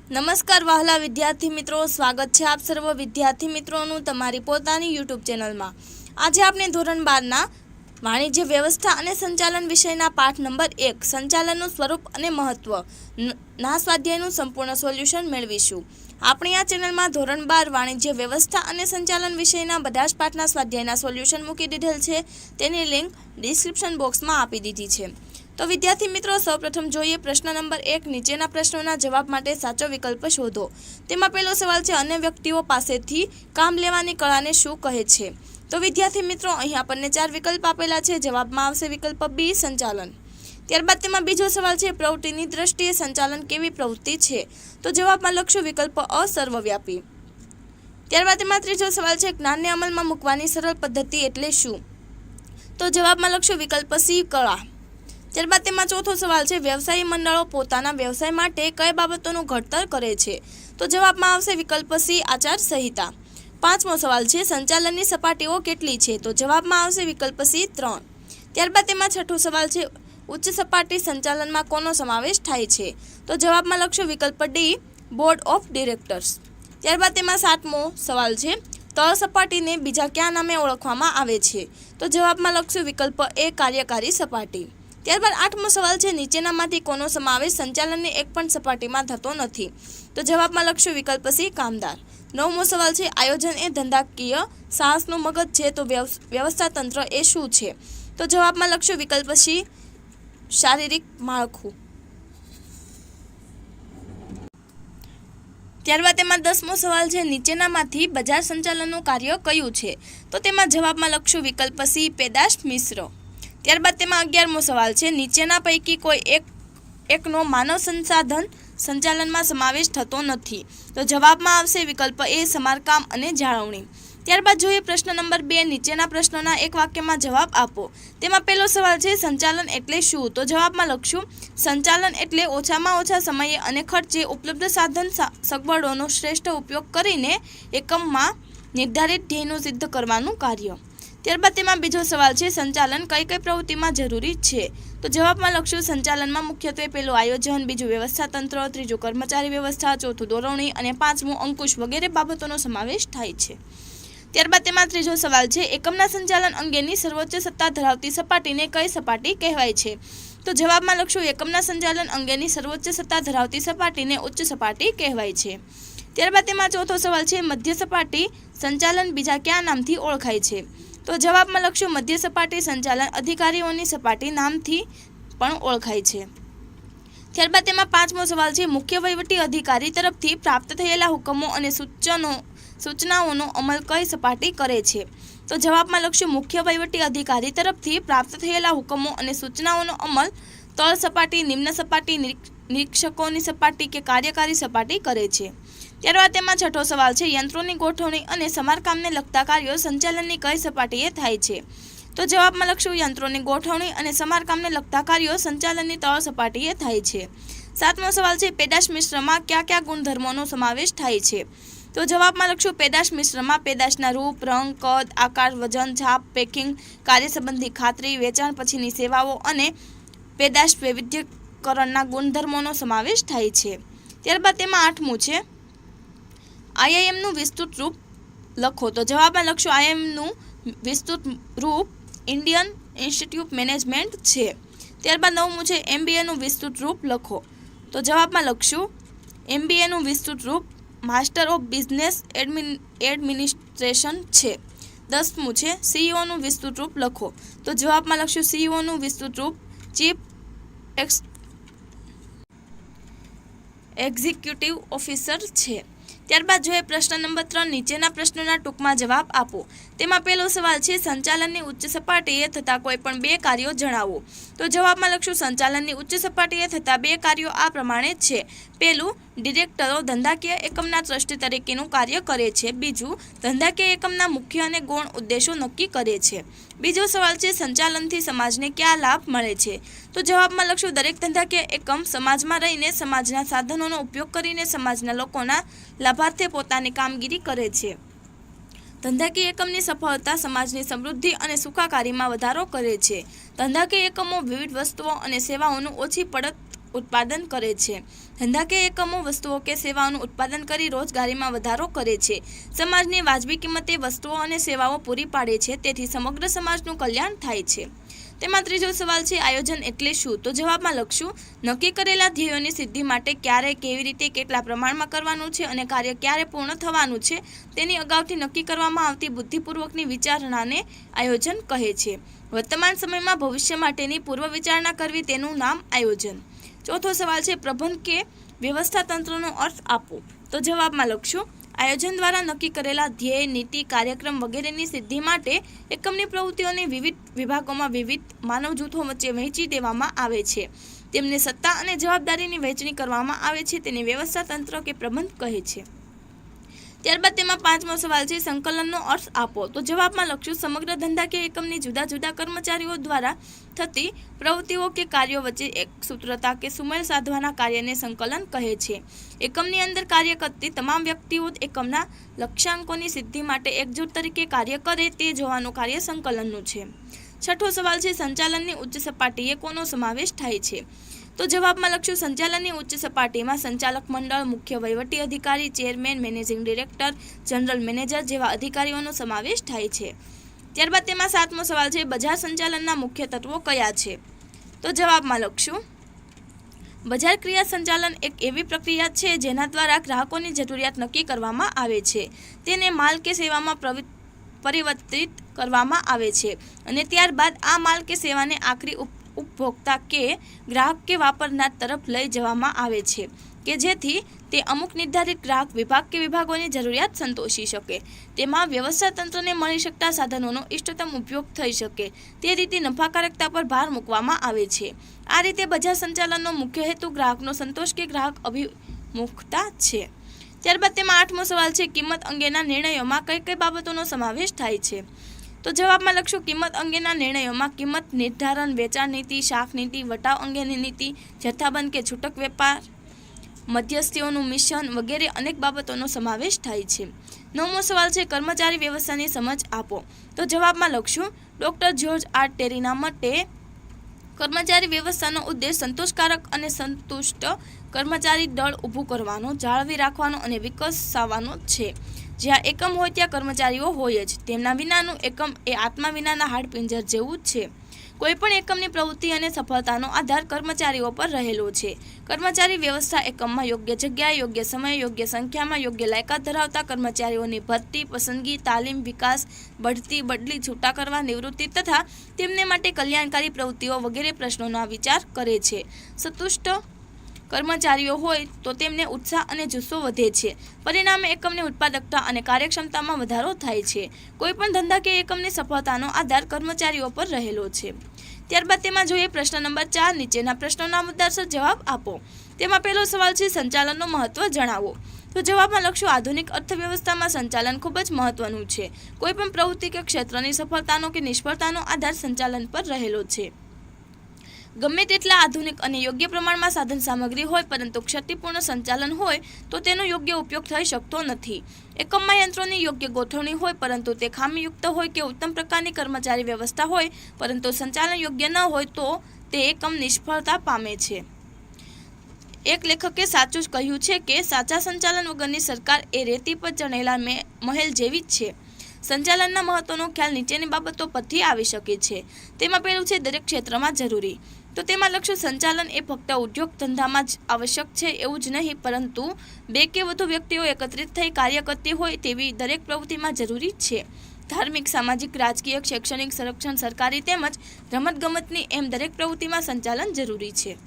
નમસ્કાર વહાલા વિદ્યાર્થી મિત્રો, સ્વાગત છે આપ સર્વ વિદ્યાર્થી મિત્રોનું તમારી પોતાની યુટ્યુબ ચેનલમાં। આજે આપણે ધોરણ 12ના વાણિજ્ય વ્યવસ્થા અને સંચાલન વિષયના પાઠ નંબર 1 સંચાલનનું સ્વરૂપ અને મહત્વ ના સ્વાધ્યાયનું સંપૂર્ણ સોલ્યુશન મેળવીશું। આપણી આ ચેનલમાં ધોરણ 12 વાણિજ્ય વ્યવસ્થા અને સંચાલન વિષયના બધા જ પાઠના સ્વાધ્યાયના સોલ્યુશન મૂકી દીધેલ છે, તેની લિંક ડિસ્ક્રિપ્શન બોક્સમાં આપી દીધી છે। તો વિદ્યાર્થી મિત્રો, સૌપ્રથમ જોઈએ પ્રશ્ન નંબર 1। નીચેના પ્રશ્નોના જવાબ માટે સાચો વિકલ્પ શોધો। તેમાં પહેલો સવાલ છે, અન્ય વ્યક્તિઓ પાસેથી કામ લેવાની કળાને શું કહે છે? તો વિદ્યાર્થી મિત્રો, અહીં આપણને 4 વિકલ્પ આપેલા છે। જવાબમાં આવશે વિકલ્પ બી, સંચાલન। ત્યારબાદ તેમાં બીજો સવાલ છે, પ્રવૃત્તિની દ્રષ્ટિએ સંચાલન કેવી પ્રવૃત્તિ છે? તો જવાબમાં લખશું વિકલ્પ અ, સર્વવ્યાપી। ત્યારબાદ તેમાં ત્રીજો સવાલ છે, જ્ઞાનને અમલમાં મૂકવાની સરળ પદ્ધતિ એટલે શું? તો જવાબમાં લખશું વિકલ્પ સી, કળા। ત્યારબાદ તેમાં ચોથો સવાલ છે, વ્યવસાયી મંડળો પોતાના વ્યવસાય માટે કઈ બાબતોનું ઘડતર કરે છે? તો જવાબમાં આવશે વિકલ્પ સી, આચાર સંહિતા। પાંચમો સવાલ છે, સંચાલનની સપાટીઓ કેટલી છે? તો જવાબમાં આવશે વિકલ્પ સી, 3। ત્યારબાદ તેમાં છઠ્ઠો સવાલ છે, ઉચ્ચ સપાટી સંચાલનમાં કોનો સમાવેશ થાય છે? તો જવાબમાં લખશું વિકલ્પ ડી, બોર્ડ ઓફ ડિરેક્ટર્સ। ત્યારબાદ તેમાં સાતમો સવાલ છે, તળ સપાટીને બીજા કયા નામે ઓળખવામાં આવે છે? તો જવાબમાં લખશું વિકલ્પ એ, કાર્યકારી સપાટી। ત્યારબાદ આઠમો સવાલ છે, નીચેનામાંથી કોનો સમાવેશ સંચાલનની એક પણ સપાટીમાં થતો નથી? તો જવાબમાં લખશું વિકલ્પ સી, કામદાર। નવમો સવાલ છે, આયોજન એ ધંધાકીય સાહસનું મગજ છે, તો વ્યવસ્થા તંત્ર એ શું છે? તો જવાબમાં લખશું વિકલ્પ સી, શારીરિક માળખું। ત્યારબાદ તેમાં 10મો સવાલ છે, નીચેનામાંથી બજાર સંચાલનનું કાર્ય કયું છે? તો તેમાં જવાબમાં લખશું વિકલ્પ સી, પેદાશ મિશ્ર। ત્યારબાદ તેમાં 11મો સવાલ છે, નીચેના પૈકી કોઈ એકનો માનવ સંસાધન સંચાલનમાં સમાવેશ થતો નથી? તો જવાબમાં આવશે વિકલ્પ એ, સમારકામ અને જાળવણી। ત્યારબાદ જોઈએ પ્રશ્ન નંબર 2। નીચેના પ્રશ્નોના એક વાક્યમાં જવાબ આપો। તેમાં પહેલો સવાલ છે, સંચાલન એટલે શું? તો જવાબમાં લખશું સંચાલન એટલે ઓછામાં ઓછા સમયે અને ખર્ચે ઉપલબ્ધ સાધન સગવડોનો શ્રેષ્ઠ ઉપયોગ કરીને એકમમાં નિર્ધારિત ધ્યેયનું સિદ્ધ કરવાનું કાર્ય। ત્યારબાદ તેમાં બીજો સવાલ છે, સંચાલન કઈ કઈ પ્રવૃત્તિમાં જરૂરી છે? તો જવાબમાં લખશું સંચાલનમાં મુખ્યત્વે પહેલું આયોજન, બીજું વ્યવસ્થા તંત્ર, ત્રીજું કર્મચારી વ્યવસ્થા, ચોથું દોરવણી અને પાંચમું અંકુશ વગેરે બાબતોનો સમાવેશ થાય છે। ત્યારબાદ તેમાં ત્રીજો સવાલ છે, એકમના સંચાલન અંગેની સર્વોચ્ચ સત્તા ધરાવતી સપાટીને કઈ સપાટી કહેવાય છે? તો જવાબમાં લખશું એકમના સંચાલન અંગેની સર્વોચ્ચ સત્તા ધરાવતી સપાટીને ઉચ્ચ સપાટી કહેવાય છે। ત્યારબાદ તેમાં ચોથો સવાલ છે, મધ્ય સપાટી સંચાલન બીજા કયા નામથી ઓળખાય છે? તો જવાબમાં લખશું મધ્ય સપાટી સંચાલન અધિકારીઓની સપાટી નામથી પણ ઓળખાય છે। ત્યારબાદ તેમાં પાંચમો સવાલ છે, મુખ્ય વહીવટી અધિકારી તરફથી પ્રાપ્ત થયેલા હુકમો અને સૂચનાઓનો અમલ કઈ સપાટી કરે છે? તો જવાબમાં લખશું મુખ્ય વહીવટી અધિકારી તરફથી પ્રાપ્ત થયેલા હુકમો અને સૂચનાઓનો અમલ તળ સપાટી, નિમ્ન સપાટી, નિરીક્ષકોની સપાટી કે કાર્યકારી સપાટી કરે છે। ત્યારબાદ તેમાં છઠ્ઠો સવાલ છે, યંત્રોની ગોઠવણી અને સમારકામને લગતા કાર્યો સંચાલનની કઈ સપાટીએ થાય છે? તો જવાબમાં લખશું યંત્રોની ગોઠવણી અને સમારકામને લગતા કાર્યો સંચાલનની તળ સપાટીએ થાય છે। સાતમો સવાલ છે, પેદાશ મિશ્રમાં કયા કયા ગુણધર્મોનો સમાવેશ થાય છે? તો જવાબમાં લખશું પેદાશ મિશ્રમાં પેદાશના રૂપ, રંગ, કદ, આકાર, વજન, છાપ, પેકિંગ, કાર્ય સંબંધી ખાતરી, વેચાણ પછીની સેવાઓ અને પેદાશ વૈવિધ્યકરણના ગુણધર્મોનો સમાવેશ થાય છે। ત્યારબાદ તેમાં આઠમું છે, આઈઆઈએમનું વિસ્તૃત રૂપ લખો। તો જવાબમાં લખશું આઈઆઈએમનું વિસ્તૃત રૂપ ઇન્ડિયન ઇન્સ્ટિટ્યૂટ મેનેજમેન્ટ છે। ત્યારબાદ નવમું છે, એમબીએનું વિસ્તૃત રૂપ લખો। તો જવાબમાં લખશું એમબીએનું વિસ્તૃત રૂપ માસ્ટર ઓફ બિઝનેસ એડમિનિસ્ટ્રેશન છે। 10મું છે, સીઈઓનું વિસ્તૃત રૂપ લખો। તો જવાબમાં લખશું સીઈઓનું વિસ્તૃત રૂપ ચીફ એક્ઝિક્યુટિવ ઓફિસર છે। ત્યારબાદ જોઈએ પ્રશ્ન નંબર 3। નીચેના પ્રશ્નોના ટૂંકમાં જવાબ આપો। તેમાં પહેલો સવાલ છે, સંચાલનની ઉચ્ચ સપાટીએ થતા કોઈ પણ 2 કાર્યો જણાવો। તો જવાબમાં લખશું સંચાલનની ઉચ્ચ સપાટીએ થતા 2 કાર્યો આ પ્રમાણે છે। પહેલું, ડિરેક્ટરો ધંધાકીય એકમના ટ્રસ્ટી તરીકેનું કાર્ય કરે છે। બીજું, ધંધાકીય એકમના મુખ્ય અને ગૌણ ઉદ્દેશો નક્કી કરે છે। બીજો સવાલ છે, સંચાલનથી સમાજને કયા લાભ મળે છે? તો જવાબમાં લખશું દરેક ધંધાકીય એકમ સમાજમાં રહીને સમાજના સાધનોનો ઉપયોગ કરીને સમાજના લોકોના લાભાર્થે પોતાની કામગીરી કરે છે। ધંધાકીય એકમની સફળતા સમાજની સમૃદ્ધિ અને સુખાકારીમાં વધારો કરે છે। ધંધાકીય એકમો વિવિધ વસ્તુઓ અને સેવાઓનું ઓછી પડત ઉત્પાદન કરે છે. ધંધાકીય એકમો વસ્તુઓ કે સેવાઓનું ઉત્પાદન કરી રોજગારીમાં વધારો કરે છે. સમાજને વાજબી કિંમતે વસ્તુઓ અને સેવાઓ પૂરી પાડે છે, તેથી સમગ્ર સમાજનું કલ્યાણ થાય છે. તેમાં ત્રીજો સવાલ છે આયોજન એટલે શું? તો જવાબમાં લખશું નક્કી કરેલા ધ્યેયોની સિદ્ધિ માટે ક્યારે, કેવી રીતે, કેટલા પ્રમાણમાં કરવાનું છે અને કાર્ય ક્યારે પૂર્ણ થવાનું છે તેની અગાઉથી નક્કી કરવામાં આવતી બુદ્ધિપૂર્વકની વિચારણાને આયોજન કહે છે. વર્તમાન સમયમાં ભવિષ્ય માટેની પૂર્વ વિચારણા કરવી તેનું નામ આયોજન. ચોથો સવાલ છે પ્રબંધ કે વ્યવસ્થા તંત્રનો અર્થ આપો. તો જવાબમાં લખશું આયોજન દ્વારા નક્કી કરેલા ધ્યેય, નીતિ, કાર્યક્રમ વગેરેની સિદ્ધિ માટે એકમની પ્રવૃત્તિઓને વિવિધ વિભાગોમાં વિવિધ માનવ જૂથો વચ્ચે વહેંચી દેવામાં આવે છે. તેમને સત્તા અને જવાબદારીની વહેંચણી કરવામાં આવે છે. તેને વ્યવસ્થા તંત્ર કે પ્રબંધ કહે છે. ત્યારબાદ તેમાં પાંચમો સવાલ છે સંકલનનો અર્થ આપો. તો જવાબમાં લખશું સમગ્ર ધંધાકીય એકમની જુદા જુદા કર્મચારીઓ દ્વારા થતી પ્રવૃત્તિઓ કે કાર્યો વચ્ચે એક સૂત્રતા કે સુમેળ સાધવાના કાર્યને સંકલન કહે છે. એકમની અંદર કાર્ય કરતી તમામ વ્યક્તિઓ એકમના લક્ષ્યાંકોની સિદ્ધિ માટે એકજૂટ તરીકે કાર્ય કરે તે જોવાનું કાર્ય સંકલનનું છે. છઠ્ઠો સવાલ છે સંચાલનની ઉચ્ચ સપાટીએ કોનો સમાવેશ થાય છે? તો જવાબમાં લખશું સંચાલનની ઉચ્ચ સપાટીમાં સંચાલક મંડળ, મુખ્ય વહીવટી અધિકારી, chairman, managing director, general manager જેવા અધિકારીઓનો સમાવેશ થાય છે. ત્યારબાદ તેમાં સાતમો સવાલ છે બજાર સંચાલનના મુખ્ય તત્વો કયા છે? તો જવાબમાં લખશું બજાર ક્રિયા સંચાલન એક એવી પ્રક્રિયા છે જેના દ્વારા ગ્રાહકોની જરૂરિયાત નક્કી કરવામાં આવે છે, તેને માલ કે સેવામાં પરિવર્તિત કરવામાં આવે છે અને ત્યારબાદ આ માલ કે સેવાને આખરી ઉપભોક્તા કે ગ્રાહક કે વાપરનાર તરફ લઈ જવામાં આવે છે કે જેથી તે અમુક નિર્ધારિત ગ્રાહક વિભાગ કે વિભાગોની જરૂરિયાત સંતોષી શકે. તેમાં વ્યવસ્થા તંત્રને મળી શકતા સાધનોનો ઇષ્ટતમ ઉપયોગ થઈ શકે તે રીતે નફાકારકતા પર ભાર મૂકવામાં આવે છે. આ રીતે બજાર સંચાલનનો મુખ્ય હેતુ ગ્રાહકનો સંતોષ કે ગ્રાહક અભિમુખતા છે. ત્યારબાદ તેમાં આઠમો સવાલ છે કિંમત અંગેના નિર્ણયોમાં કઈ કઈ બાબતોનો સમાવેશ થાય છે? તો જવાબમાં લખશું કિંમત અંગેના નિર્ણયોમાં કિંમત નિર્ધારણ, વેચાણ નીતિ, શાક નીતિ, વટાવ અંગેની નીતિ, જથ્થાબંધ કે છૂટક વેપાર, મધ્યસ્થીઓનું મિશ્રણ વગેરે અનેક બાબતોનો સમાવેશ થાય છે. નવમો સવાલ છે કર્મચારી વ્યવસ્થાની સમજ આપો. તો જવાબમાં લખશું ડૉક્ટર જ્યોર્જ આર ટેરીના મતે કર્મચારી વ્યવસ્થાનો ઉદ્દેશ સંતોષકારક અને સંતુષ્ટ કર્મચારી દળ ઊભું કરવાનો, જાળવી રાખવાનો અને વિકસાવવાનો છે. જ્યાં એકમ હોય ત્યાં કર્મચારીઓ હોય જ. તેમના વિનાનું એકમ એ આત્મા વિનાના હાડપિંજર જેવું જ છે. કોઈપણ એકમની પ્રવૃત્તિ અને સફળતાનો આધાર કર્મચારીઓ પર રહેલો છે. કર્મચારી વ્યવસ્થા એકમમાં યોગ્ય જગ્યાએ, યોગ્ય સમયે, યોગ્ય સંખ્યામાં, યોગ્ય લાયકાત ધરાવતા કર્મચારીઓની ભરતી, પસંદગી, તાલીમ, વિકાસ, બઢતી, બદલી, છૂટા કરવા, નિવૃત્તિ તથા તેમને માટે કલ્યાણકારી પ્રવૃત્તિઓ વગેરે પ્રશ્નોનો વિચાર કરે છે. સંતુષ્ટ કર્મચારીઓ હોય તો તેમને ઉત્સાહ અને જુસ્સો વધે છે. પરિણામે એકમની ઉત્પાદકતા અને કાર્યક્ષમતામાં વધારો થાય છે. કોઈપણ ધંધાકીય એકમની સફળતાનો આધાર કર્મચારીઓ પર રહેલો છે. ત્યારબાદ તેમાં જોઈએ પ્રશ્ન નંબર 4. નીચેના પ્રશ્નોના મુદ્દાસર જવાબ આપો. તેમાં પહેલો સવાલ છે સંચાલનનું મહત્વ જણાવો. તો જવાબમાં લખશું આધુનિક અર્થવ્યવસ્થામાં સંચાલન ખૂબ જ મહત્વનું છે. કોઈપણ પ્રવૃત્તિ કે ક્ષેત્રની સફળતાનો કે નિષ્ફળતાનો આધાર સંચાલન પર રહેલો છે. ગમે તેટલા આધુનિક અને યોગ્ય પ્રમાણમાં સાધન સામગ્રી હોય પરંતુ ક્ષતિપૂર્ણ સંચાલન હોય તો તેનો યોગ્ય ઉપયોગ થઈ શકતો નથી. એકમમાં યંત્રોની યોગ્ય ગોઠવણી હોય પરંતુ તે ખામીયુક્ત હોય કે ઉત્તમ પ્રકારની કર્મચારી વ્યવસ્થા હોય પરંતુ સંચાલન યોગ્ય ન હોય તો તે એકમ નિષ્ફળતા પામે છે. એક લેખકે સાચું જ કહ્યું છે કે સાચા સંચાલન વગરની સરકાર એ રેતી પર ચણેલા મહેલ જેવી જ છે. સંચાલનના મહત્વનો ખ્યાલ નીચેની બાબતો પરથી આવી શકે છે. તેમાં પહેલું છે દરેક ક્ષેત્રમાં જરૂરી. તો તેમાં લખશું સંચાલન એ ફક્ત ઉદ્યોગ ધંધામાં જ આવશ્યક છે એવું જ નહીં પરંતુ બે કે વધુ વ્યક્તિઓ એકત્રિત થઈ કાર્ય કરતી હોય તેવી દરેક પ્રવૃત્તિમાં જરૂરી છે. ધાર્મિક, સામાજિક, રાજકીય, શૈક્ષણિક, સંરક્ષણ, સરકારી તેમજ રમતગમતની એમ દરેક પ્રવૃત્તિમાં સંચાલન જરૂરી છે.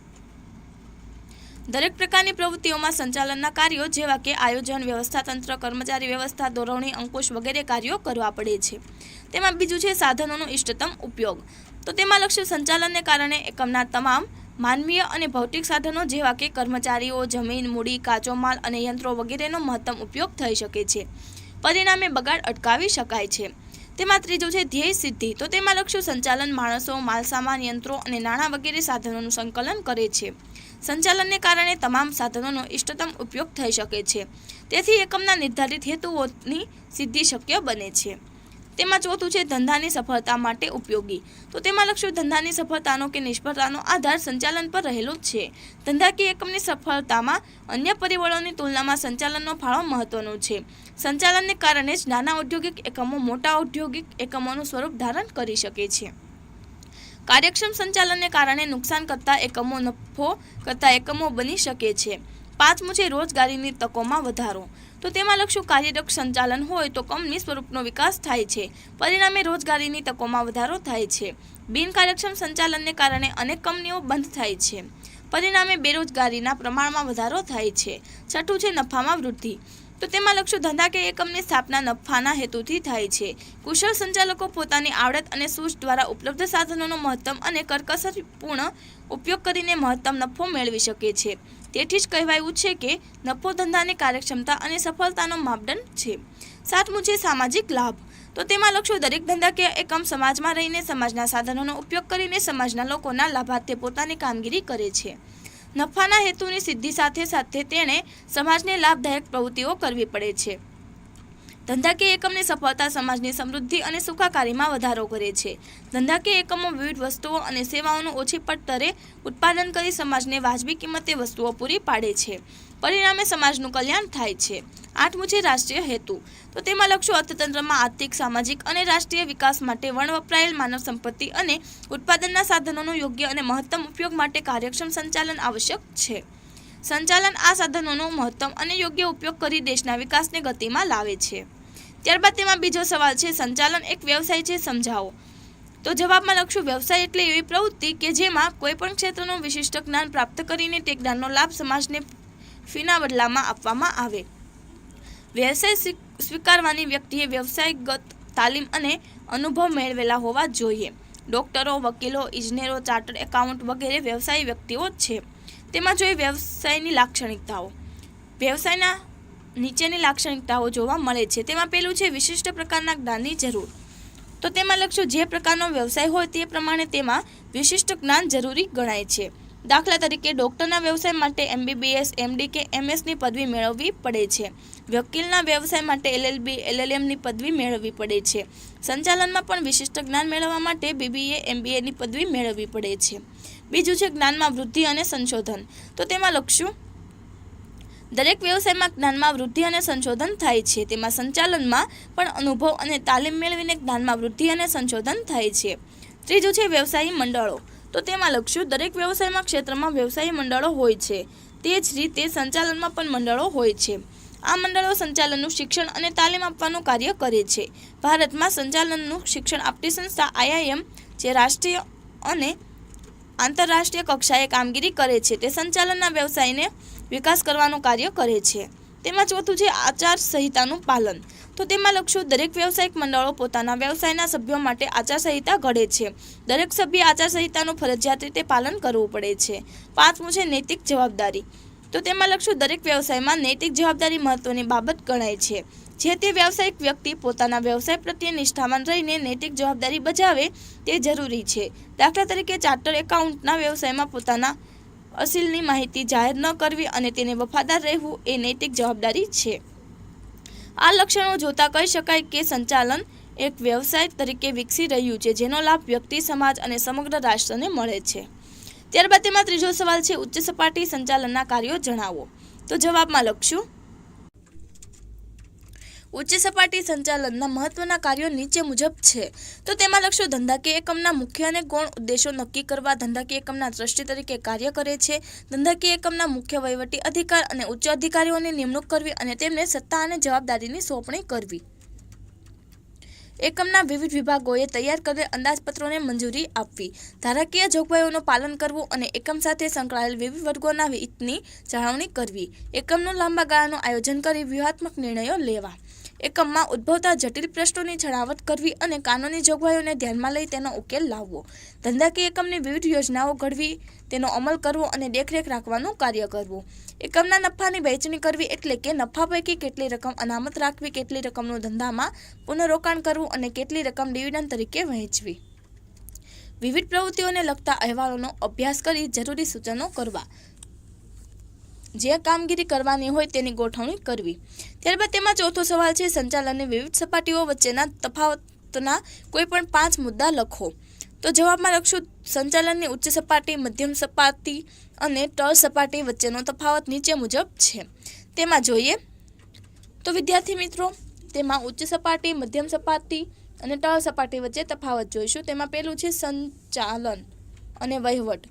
દરેક પ્રકારની પ્રવૃત્તિઓમાં સંચાલનના કાર્યો જેવા કે આયોજન, વ્યવસ્થા તંત્ર, કર્મચારી વ્યવસ્થા, દોરવણી, અંકુશ વગેરે કાર્યો કરવા પડે છે. તેમાં બીજું છે સાધનોનો ઇષ્ટતમ ઉપયોગ. તો તેમાં લક્ષ્ય સંચાલનને કારણે એકમના તમામ માનવીય અને ભૌતિક સાધનો જેવા કે કર્મચારીઓ, જમીન, મૂડી, કાચો માલ અને યંત્રો વગેરેનો મહત્તમ ઉપયોગ થઈ શકે છે. પરિણામે બગાડ અટકાવી શકાય છે. તેમાં ત્રીજું છે ધ્યેય સિદ્ધિ. તો તેમાં લક્ષ્ય સંચાલન માણસો, માલસામાન, યંત્રો અને નાણાં વગેરે સાધનોનું સંકલન કરે છે. સંચાલનને કારણે તમામ સાધનોનો ઇષ્ટતમ ઉપયોગ થઈ શકે છે. તેથી એકમના નિર્ધારિત હેતુઓની સિદ્ધિ શક્ય બને છે. તેમાં ચોથું છે ધંધાની સફળતા માટે ઉપયોગી. તો તેમાં લખશું ધંધાની સફળતાનો કે નિષ્ફળતાનો આધાર સંચાલન પર રહેલો છે. ધંધાકીય એકમની સફળતામાં અન્ય પરિબળોની તુલનામાં સંચાલનનો ફાળો મહત્વનો છે. સંચાલનને કારણે જ નાના ઔદ્યોગિક એકમો મોટા ઔદ્યોગિક એકમોનું સ્વરૂપ ધારણ કરી શકે છે. કાર્યક્ષમ સંચાલનને કારણે નુકસાન કરતા એકમો નફો કરતા એકમો બની શકે છે. પાંચમું છે રોજગારીની તકોમાં વધારો. તો તેમાં લખશું કાર્યદક્ષ સંચાલન હોય તો કંપની સ્વરૂપનો વિકાસ થાય છે, પરિણામે રોજગારીની તકોમાં વધારો થાય છે. બિનકાર્યક્ષમ સંચાલનને કારણે અનેક કંપનીઓ બંધ થાય છે, પરિણામે બેરોજગારીના પ્રમાણમાં વધારો થાય છે. છઠ્ઠું છે નફામાં વૃદ્ધિ. તો તેમાં લખશું ધંધાકીય એકમની સ્થાપના નફાના હેતુથી થાય છે. કુશળ સંચાલકો પોતાની આવડત અને સૂઝ દ્વારા ઉપલબ્ધ સાધનોનો મહત્તમ અને કરકસરપૂર્ણ ઉપયોગ કરીને મહત્તમ નફો મેળવી શકે છે. તેથી જ કહેવાયું છે કે નફો ધંધાની કાર્યક્ષમતા અને સફળતાનો માપદંડ છે. સાતમું છે સામાજિક લાભ. તો તેમાં લખશું દરેક ધંધાકીય એકમ સમાજમાં રહીને સમાજના સાધનોનો ઉપયોગ કરીને સમાજના લોકોના લાભાર્થે પોતાની કામગીરી કરે છે. નફાના હેતુની સિદ્ધિ સાથે સાથે તેણે સમાજને લાભદાયક પ્રવૃત્તિઓ કરવી પડે છે. ધંધાકીય એકમની સફળતા સમાજની સમૃદ્ધિ અને સુખાકારીમાં વધારો કરે છે. ધંધાકીય એકમો વિવિધ વસ્તુઓ અને સેવાઓનું ઓછી પડતરે ઉત્પાદન કરી સમાજને વાજબી કિંમતે વસ્તુઓ પૂરી પાડે છે, પરિણામે સમાજનું કલ્યાણ થાય છે. આઠમું છે રાષ્ટ્રીય હેતુ. તો તેમાં લખશું અર્થતંત્રમાં આર્થિક, સામાજિક અને રાષ્ટ્રીય વિકાસ માટે વપરાયેલ માનવ સંપત્તિ અને ઉત્પાદનના સાધનોનો યોગ્ય અને મહત્તમ ઉપયોગ માટે કાર્યક્ષમ સંચાલન આવશ્યક છે. સંચાલન આ સાધનોનો મહત્તમ અને યોગ્ય ઉપયોગ કરી દેશના વિકાસને ગતિમાં લાવે છે. ત્યારબાદ તેમાં બીજો સવાલ છે સંચાલન એક વ્યવસાય છે, સમજાવો. તો જવાબમાં લખશું વ્યવસાય એટલે એવી પ્રવૃત્તિ કે જેમાં કોઈપણ ક્ષેત્રનું વિશિષ્ટ જ્ઞાન પ્રાપ્ત કરીને તે જ્ઞાનનો લાભ સમાજને ફીના બદલામાં આપવામાં આવે. વ્યવસાય સ્વીકારવાની વ્યક્તિએ વ્યવસાયગત તાલીમ અને અનુભવ મેળવેલા હોવા જોઈએ. ડોક્ટરો, વકીલો, ઇજનેરો, ચાર્ટર્ડ એકાઉન્ટ વગેરે વ્યવસાયી વ્યક્તિઓ છે. તેમાં જોઈએ વ્યવસાયની લાક્ષણિકતાઓ. વ્યવસાયના નીચેની લાક્ષણિકતાઓ જોવા મળે છે. તેમાં પહેલું છે વિશિષ્ટ પ્રકારના જ્ઞાનની જરૂર. તો તેમાં લખશું જે પ્રકારનો વ્યવસાય હોય તે પ્રમાણે તેમાં વિશિષ્ટ જ્ઞાન જરૂરી ગણાય છે. દાખલા તરીકે ડૉક્ટરના વ્યવસાય માટે MBBS, MD કે MS ની પદવી મેળવવી પડે છે. વકીલના વ્યવસાય માટે LLB, LLMની પદવી મેળવવી પડે છે. સંચાલનમાં પણ વિશિષ્ટ જ્ઞાન મેળવવા માટે BBA, MBAની પદવી મેળવવી પડે છે. બીજું છે જ્ઞાનમાં વૃદ્ધિ અને સંશોધન. તો તેમાં લખશું દરેક વ્યવસાયમાં જ્ઞાનમાં વૃદ્ધિ અને સંશોધન થાય છે. તેમાં સંચાલનમાં પણ અનુભવ અને તાલીમ મેળવીને જ્ઞાનમાં વૃદ્ધિ અને સંશોધન થાય છે. ત્રીજું છે વ્યવસાયી મંડળો. તો તેમાં લખશું દરેક વ્યવસાયમાં ક્ષેત્રમાં વ્યવસાયી મંડળો હોય છે, તે જ રીતે સંચાલનમાં પણ મંડળો હોય છે. આ મંડળો સંચાલનનું શિક્ષણ અને તાલીમ આપવાનું કાર્ય કરે છે. ભારતમાં સંચાલનનું શિક્ષણ આપતી સંસ્થા IIM જે રાષ્ટ્રીય અને આંતરરાષ્ટ્રીય કક્ષાએ કામગીરી કરે છે, તે સંચાલનના વ્યવસાયને વિકાસ કરવાનું કાર્ય કરે છે. તેમાં ચોથું છે આચાર સંહિતાનું પાલન. તો તેમાં લખશું દરેક વ્યવસાયિક મંડળો પોતાના વ્યવસાયના સભ્યો માટે આચારસંહિતા ઘડે છે. દરેક સભ્ય આચારસંહિતાનું ફરજિયાત રીતે પાલન કરવું પડે છે. પાંચમું છે નૈતિક જવાબદારી. તો તેમાં લખશું દરેક વ્યવસાયમાં નૈતિક જવાબદારી મહત્વની બાબત ગણાય છે. જે તે વ્યવસાયિક વ્યક્તિ પોતાના વ્યવસાય પ્રત્યે નિષ્ઠાવાન રહીને નૈતિક જવાબદારી બજાવે તે જરૂરી છે. દાખલા તરીકે ચાર્ટર્ડ એકાઉન્ટના વ્યવસાયમાં પોતાના અસીલની માહિતી જાહેર ન કરવી અને તેને વફાદાર રહેવું એ નૈતિક જવાબદારી છે. આ લક્ષણો જોતા કહી શકાય કે સંચાલન એક વ્યવસાય તરીકે વિકસી રહ્યું છે, જેનો લાભ વ્યક્તિ, સમાજ અને સમગ્ર રાષ્ટ્રને મળે છે. ત્યારબાદ તેમાં ત્રીજો સવાલ છે ઉચ્ચ સપાટી સંચાલનના કાર્યો જણાવો. તો જવાબમાં લખશું ઉચ્ચ સપાટી સંચાલનના મહત્વના કાર્યો નીચે મુજબ છે. તો તેમાં લખશું ધંધાકીય એકમના મુખ્ય અને ગૌણ ઉદ્દેશો નક્કી કરવા, ધંધાકીય એકમના ટ્રસ્ટી તરીકે કાર્ય કરે છે, ધંધાકીય એકમના મુખ્ય વહીવટી અધિકાર અને ઉચ્ચ અધિકારીઓની નિમણૂક કરવી અને તેમને સત્તા અને જવાબદારીની સોંપણી કરવી. એકમના વિવિધ વિભાગોએ તૈયાર કરેલ અંદાજપત્રોને મંજૂરી આપવી, ધારાકીય જોગવાઈઓનું પાલન કરવું અને એકમ સાથે સંકળાયેલ વિવિધ વર્ગોના હિતની જાળવણી કરવી. એકમનું લાંબા ગાળાનું આયોજન કરી વ્યૂહાત્મક નિર્ણયો લેવા. એકમમાં ઉદ્ભવતા જટિલ પ્રશ્નોની છણાવટ કરવી અને કાનૂની જોગવાઈઓને ધ્યાનમાં લઈ તેનો ઉકેલ લાવવો. ધંધાકીય એકમની વિવિધ યોજનાઓ ઘડવી, તેનો અમલ કરવો અને દેખરેખ રાખવાનું કાર્ય કરવું. એકમના નફાની વહેંચણી કરવી એટલે કે નફા પૈકી કેટલી રકમ અનામત રાખવી, કેટલી રકમનું ધંધામાં પુનરોકાણ કરવું અને કેટલી રકમ ડિવિડન્ડ તરીકે વહેંચવી. વિવિધ પ્રવૃત્તિઓને લગતા અહેવાલોનો અભ્યાસ કરી જરૂરી સૂચનો કરવા. જે કામગીરી કરવાની હોય તેની ગોઠવણી કરવી. ત્યારબાદ તેમાં ચોથો સવાલ છે સંચાલનની વિવિધ સપાટીઓ વચ્ચેના તફાવત ઉપરોક્તના કોઈ પણ 5 મુદ્દા લખો. તો જવાબમાં લખશું સંચાલનની ઉચ્ચ સપાટી, મધ્યમ સપાટી અને તળ સપાટી વચ્ચેનો તફાવત નીચે મુજબ છે. તેમાં જોઈએ તો વિદ્યાર્થી મિત્રો, તેમાં ઉચ્ચ સપાટી, મધ્યમ સપાટી અને તળ સપાટી વચ્ચે તફાવત જોઈશું. તેમાં પહેલું છે સંચાલન અને વહીવટ.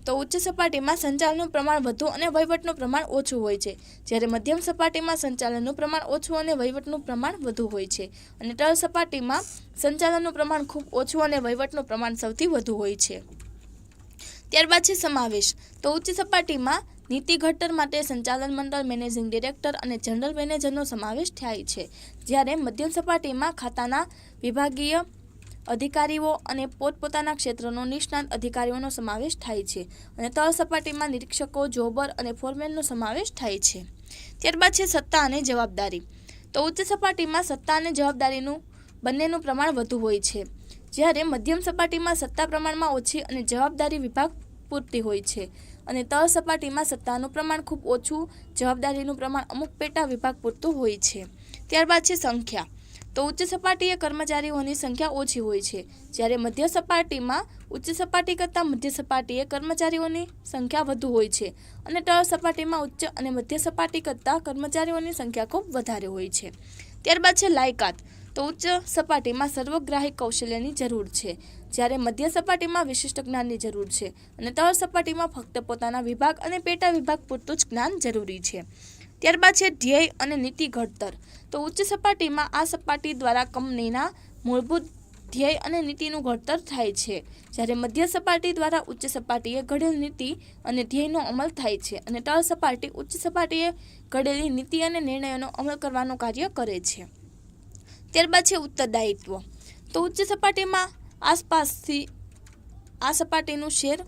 તો ઉચ્ચ સપાટીમાં સંચાલનનું પ્રમાણ વધુ અને વહીવટનું પ્રમાણ ઓછું હોય છે, જ્યારે મધ્યમ સપાટીમાં સંચાલનનું પ્રમાણ ઓછું અને વહીવટનું પ્રમાણ વધુ હોય છે, અને તળ સપાટીમાં સંચાલનનું પ્રમાણ ખૂબ ઓછું અને વહીવટનું પ્રમાણ સૌથી વધુ હોય છે. ત્યારબાદ છે સમાવેશ. તો ઉચ્ચ સપાટીમાં નીતિ ઘડતર માટે સંચાલન મંડળ, મેનેજિંગ ડિરેક્ટર અને જનરલ મેનેજરનો સમાવેશ થાય છે, જ્યારે મધ્યમ સપાટીમાં ખાતાના વિભાગીય અધિકારીઓ અને પોતપોતાના ક્ષેત્રનો નિષ્ણાત અધિકારીઓનો સમાવેશ થાય છે, અને તળ સપાટીમાં નિરીક્ષકો, જોબર અને ફોરમેનનો સમાવેશ થાય છે. ત્યારબાદ છે સત્તા અને જવાબદારી. તો ઉચ્ચ સપાટીમાં સત્તા અને જવાબદારીનું બંનેનું પ્રમાણ વધુ હોય છે, જ્યારે મધ્યમ સપાટીમાં સત્તા પ્રમાણમાં ઓછી અને જવાબદારી વિભાગ પૂરતી હોય છે, અને તળ સપાટીમાં સત્તાનું પ્રમાણ ખૂબ ઓછું, જવાબદારીનું પ્રમાણ અમુક પેટા વિભાગ પૂરતું હોય છે. ત્યારબાદ છે સંખ્યા. તો ઉચ્ચ સપાટીએ કર્મચારીઓની સંખ્યા ઓછી હોય છે, જ્યારે મધ્ય સપાટીમાં ઉચ્ચ સપાટી કરતાં મધ્ય સપાટીએ કર્મચારીઓની સંખ્યા વધુ હોય છે, અને તળ સપાટીમાં ઉચ્ચ અને મધ્ય સપાટી કરતાં કર્મચારીઓની સંખ્યા ખૂબ વધારે હોય છે. ત્યારબાદ છે લાયકાત. તો ઉચ્ચ સપાટીમાં સર્વગ્રાહી કૌશલ્યની જરૂર છે, જ્યારે મધ્ય સપાટીમાં વિશિષ્ટ જ્ઞાનની જરૂર છે, અને તળ સપાટીમાં ફક્ત પોતાના વિભાગ અને પેટા વિભાગ પૂરતું જ જ્ઞાન જરૂરી છે. ત્યારબાદ છે ધ્યેય અને નીતિ ઘડતર. તો ઉચ્ચ સપાટીમાં આ સપાટી દ્વારા કંપનીના મૂળભૂત ધ્યેય અને નીતિનું ઘડતર થાય છે, જ્યારે મધ્ય સપાટી દ્વારા ઉચ્ચ સપાટીએ ઘડેલ નીતિ અને ધ્યેયનો અમલ થાય છે, અને તળ સપાટી ઉચ્ચ સપાટીએ ઘડેલી નીતિ અને નિર્ણયોનો અમલ કરવાનું કાર્ય કરે છે. ત્યારબાદ છે ઉત્તરદાયિત્વ. તો ઉચ્ચ સપાટીમાં આસપાસથી આ સપાટીનું શેર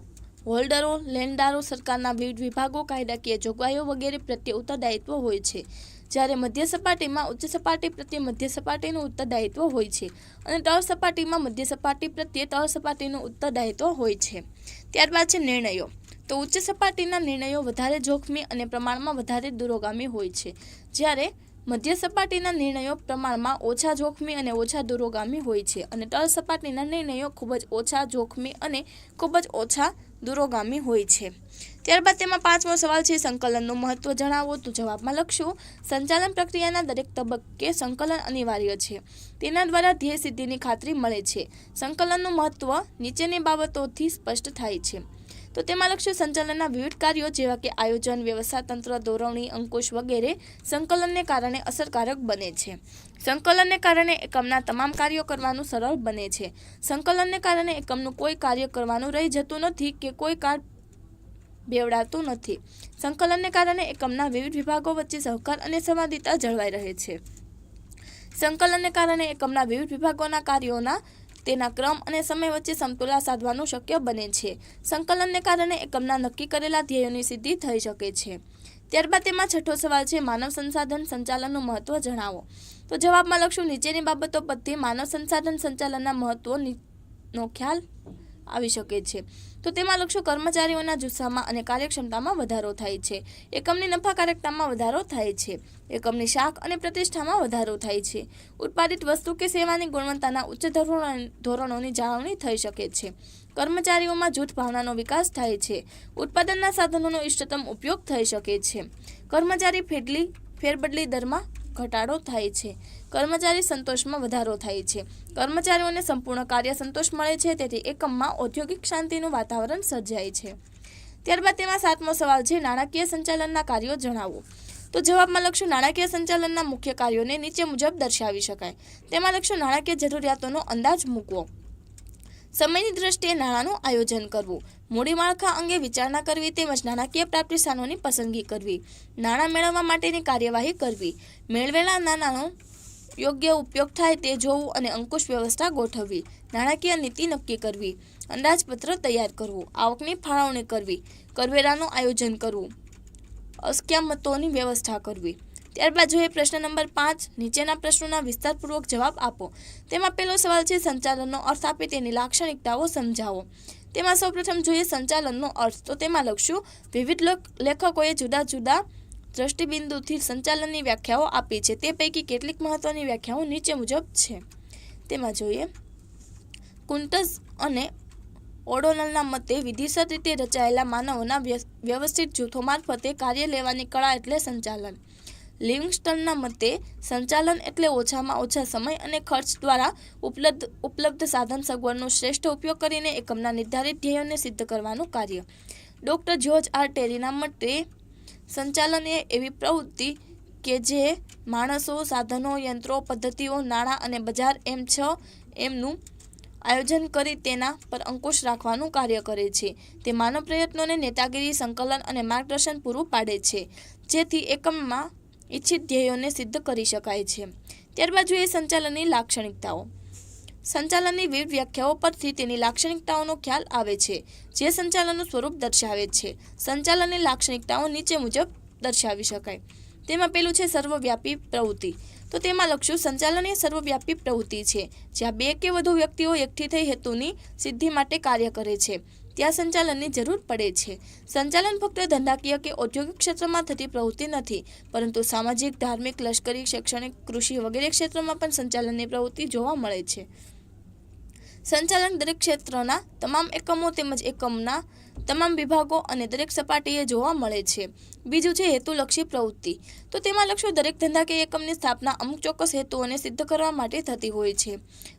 હોલ્ડરો, લેણદારો, સરકારના વિવિધ વિભાગો, કાયદાકીય જોગવાઈઓ વગેરે પ્રત્યે ઉત્તરદાયિત્વ હોય છે, જ્યારે મધ્ય સપાટીમાં ઉચ્ચ સપાટી પ્રત્યે મધ્ય સપાટીનું ઉત્તરદાયિત્વ હોય છે, અને તળ સપાટીમાં મધ્ય સપાટી પ્રત્યે તળ સપાટીનું ઉત્તરદાયિત્વ હોય છે. ત્યારબાદ છે નિર્ણયો. તો ઉચ્ચ સપાટીના નિર્ણયો વધારે જોખમી અને પ્રમાણમાં વધારે દૂરોગામી હોય છે, જ્યારે મધ્ય સપાટીના નિર્ણયો પ્રમાણમાં ઓછા જોખમી અને ઓછા દૂરોગામી હોય છે, અને તળ સપાટીના નિર્ણયો ખૂબ જ ઓછા જોખમી અને ખૂબ જ ઓછા દૂરોગામી હોય છે. ત્યારબાદ તેમાં 5મો સવાલ છે સંકલનનું મહત્વ જણાવો. તો જવાબમાં લખશું સંચાલન પ્રક્રિયાના દરેક તબક્કે સંકલન અનિવાર્ય છે, તેના દ્વારા ધ્યેય સિદ્ધિની ખાતરી મળે છે. સંકલનનું મહત્વ નીચેની બાબતોથી સ્પષ્ટ થાય છે. તો તેમાં લક્ષ્ય સંચાલનના વિવિધ કાર્યો જેવા કે આયોજન, વ્યવસ્થા તંત્ર, દોરવણી, અંકુશ વગેરે સંકલનને કારણે અસરકારક બને છે. સંકલનને કારણે એકમના તમામ કાર્યો કરવાનું સરળ બને છે. સંકલનને કારણે એકમનું કોઈ કાર્ય કરવાનું રહી જતું નથી કે કોઈ કાર્ય બેવડાતું નથી. સંકલનને કારણે એકમના વિવિધ વિભાગો વચ્ચે સહકાર અને સંવાદિતા જળવાઈ રહે છે. સંકલનને કારણે એકમના વિવિધ વિભાગોના કાર્યોના તેના ક્રમ અને સમય વચ્ચે સમતુલા સાધવાનું શક્ય બને છે. સંકલનને કારણે એકમના નક્કી કરેલા ધ્યેયોની સિદ્ધિ થઈ શકે છે. ત્યારબાદ તેમાં 6થો સવાલ છે માનવ સંસાધન સંચાલનનું મહત્વ જણાવો. તો જવાબમાં લખશું નીચેની બાબતો પરથી માનવ સંસાધન સંચાલનના મહત્વનો ખ્યાલ આવી શકે છે. તો તેમાં લખશું કર્મચારીઓના જુસ્સામાં અને કાર્યક્ષમતામાં વધારો થાય છે. એકમની નફાકારકતામાં વધારો થાય છે. એકમની શાખ અને પ્રતિષ્ઠામાં વધારો થાય છે. ઉત્પાદિત વસ્તુ કે સેવાની ગુણવત્તાના ઉચ્ચ ધોરણોની જાળવણી થઈ શકે છે. કર્મચારીઓમાં જૂથ ભાવનાનો વિકાસ થાય છે. ઉત્પાદનના સાધનોનો ઇષ્ટતમ ઉપયોગ થઈ શકે છે. કર્મચારી ફેરબદલી દરમાં ઘટાડો થાય છે. કર્મચારી સંતોષમાં વધારો થાય છે. કર્મચારીઓને સંપૂર્ણ કાર્ય સંતોષ મળે છે, તેથી એકમમાં ઔદ્યોગિક શાંતિનું વાતાવરણ સર્જાય છે. ત્યારબાદ તેમાં 7મો સવાલ છે નાણાકીય સંચાલનના કાર્યો જણાવો. તો જવાબમાં લખશું નાણાકીય સંચાલનના મુખ્ય કાર્યોને નીચે મુજબ દર્શાવી શકાય. તેમાં લખશું નાણાકીય જરૂરિયાતોનો અંદાજ મૂકવો, સમયની દ્રષ્ટિએ નાણાંનું આયોજન કરવું, મૂડી માળખા અંગે વિચારણા કરવી તેમજ નાણાકીય પ્રાપ્તિ સ્થાનોની પસંદગી કરવી, નાણાં મેળવવા માટેની કાર્યવાહી કરવી, મેળવેલા નાણાંનો યોગ્ય ઉપયોગ થાય તે જોવું અને અંકુશ વ્યવસ્થા ગોઠવવી, નાણાકીય નીતિ નક્કી કરવી, અંદાજપત્ર તૈયાર કરવું, આવકની ફાળવણી કરવી, કરવેરાનું આયોજન કરવું, અસ્ક્યામતોની વ્યવસ્થા કરવી. ત્યારબાદ જોઈએ પ્રશ્ન નંબર 5. નીચેના પ્રશ્નોના વિસ્તારપૂર્વક જવાબ આપો. તેમાં પહેલો સવાલ છે સંચાલનનો અર્થ આપી તેની લાક્ષણિકતાઓ સમજાવો. તેમાં સૌપ્રથમ જોઈએ સંચાલનનો અર્થ. તો તેમાં લખશું વિવિધ લેખકોએ જુદા જુદા દ્રષ્ટિબિંદુથી સંચાલનની વ્યાખ્યાઓ આપી છે. તે પૈકી કેટલીક મહત્વની વ્યાખ્યાઓ નીચે મુજબ છે. તેમાં જોઈએ કુન્ટઝ અને ઓડોનલના મતે વિધિસર રીતે રચાયેલા માનવોના વ્યવસ્થિત જૂથો મારફતે કાર્ય લેવાની કળા એટલે સંચાલન. લિવિંગસ્ટનના મતે સંચાલન એટલે ઓછામાં ઓછા સમય અને ખર્ચ દ્વારા ઉપલબ્ધ સાધન સગવડનો શ્રેષ્ઠ ઉપયોગ કરીને એકમના નિર્ધારિત ધ્યેયોને સિદ્ધ કરવાનું કાર્ય. ડૉક્ટર જ્યોર્જ આર ટેરીના મતે સંચાલન એ એવી પ્રવૃત્તિ કે જે માણસો, સાધનો, યંત્રો, પદ્ધતિઓ, નાણાં અને બજાર એમનું આયોજન કરી તેના પર અંકુશ રાખવાનું કાર્ય કરે છે. તે માનવ પ્રયત્નોને નેતાગીરી, સંકલન અને માર્ગદર્શન પૂરું પાડે છે જેથી એકમમાં ઇચ્છિત ધ્યેયોને સિદ્ધ કરી શકાય છે. ત્યારબાદ જોઈએ સંચાલનની લાક્ષણિકતાઓ. સંચાલનની વિવિધ વ્યાખ્યાઓ પરથી તેની લાક્ષણિકતાઓનો ખ્યાલ આવે છે જે સંચાલનનું સ્વરૂપ દર્શાવે છે. સંચાલનની લાક્ષણિકતાઓ નીચે મુજબ દર્શાવી શકાય. તેમાં પેલું છે સર્વવ્યાપી પ્રવૃત્તિ. તો તેમાં લખશું સંચાલન એ સર્વવ્યાપી પ્રવૃત્તિ છે જ્યાં બે કે વધુ વ્યક્તિઓ એકઠી થઈ હેતુની સિદ્ધિ માટે કાર્ય કરે છે ત્યાં સંચાલનની જરૂર પડે છે. સંચાલન ફક્ત ધંધાકીય કે ઔદ્યોગિક ક્ષેત્રમાં થતી પ્રવૃત્તિ નથી પરંતુ સામાજિક, ધાર્મિક, લશ્કરી, શૈક્ષણિક, કૃષિ વગેરે ક્ષેત્રોમાં પણ સંચાલનની પ્રવૃત્તિ જોવા મળે છે. સંચાલન દરેક ક્ષેત્રના તમામ એકમો તેમજ એકમના તમામ વિભાગો અને દરેક સપાટીએ જોવા મળે છે. બીજું છે હેતુલક્ષી પ્રવૃત્તિ. તો તેમાં લખશું દરેક ધંધાકીય એકમની સ્થાપના અમુક ચોક્કસ હેતુઓને સિદ્ધ કરવા માટે થતી હોય છે.